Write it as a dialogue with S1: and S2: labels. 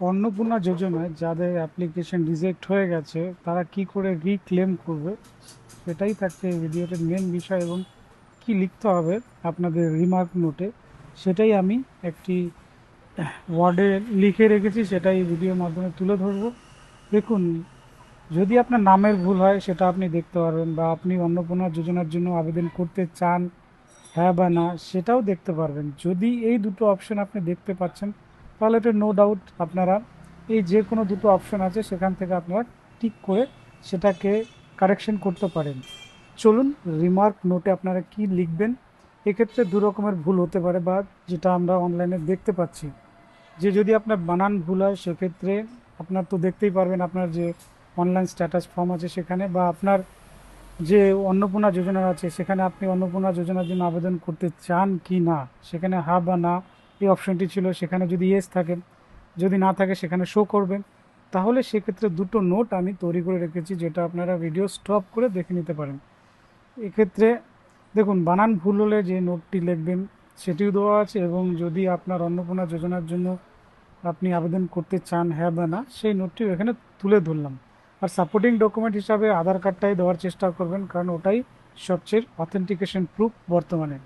S1: অন্নপূর্ণা যোজনায় যাদের application reject হয়ে গেছে তারা কি করে রিক্লেম করবে সেটাই থাকছে এই ভিডিওটির মেন বিষয়, এবং কি লিখতে হবে আপনাদের রিমার্ক নোটে সেটাই আমি একটি ওয়ার্ডে লিখে রেখেছি, সেটাই ভিডিওর মাধ্যমে তুলে ধরবো। দেখুন, যদি আপনার নামের ভুল হয় সেটা আপনি দেখতে পারবেন, বা আপনি অন্নপূর্ণা যোজনার জন্য আবেদন করতে চান হ্যাঁ বা না সেটাও দেখতে পারবেন। যদি এই দুটো অপশন আপনি দেখতে পাচ্ছেন তাহলে তো নো ডাউট আপনারা এই যে কোনো দুটো অপশন আছে সেখান থেকে আপনারা টিক করে সেটাকে কারেকশন করতে পারেন। চলুন, রিমার্ক নোটে আপনারা কি লিখবেন। এক্ষেত্রে দু রকমের ভুল হতে পারে, বা যেটা আমরা অনলাইনে দেখতে পাচ্ছি যে যদি আপনার বানান ভুল হয় সেক্ষেত্রে আপনার তো দেখতেই পারবেন আপনার যে অনলাইন স্ট্যাটাস ফর্ম আছে সেখানে, বা আপনার যে অন্নপূর্ণা যোজনা আছে সেখানে আপনি অন্নপূর্ণা যোজনার জন্য আবেদন করতে চান কি না, সেখানে হ্যাঁ বা না এই অপশনটি ছিল, সেখানে যদি ইয়েস থাকে, যদি না থাকে সেখানে শো করবে। তাহলে সেক্ষেত্রে দুটো নোট আমি তৈরি করে রেখেছি যেটা আপনারা ভিডিও স্টপ করে দেখে নিতে পারেন। এক্ষেত্রে দেখুন, বানান ভুল হলে যে নোটটি লিখবেন সেটিও দেওয়া আছে, এবং যদি আপনার অন্নপূর্ণা যোজনার জন্য আপনি আবেদন করতে চান হ্যাঁ বা না সেই নোটটিও এখানে তুলে ধরলাম। আর সাপোর্টিং ডকুমেন্ট হিসাবে আধার কার্ডটাই দেওয়ার চেষ্টা করবেন, কারণ ওটাই সবচেয়ে অথেন্টিকেশন প্রুফ বর্তমানে।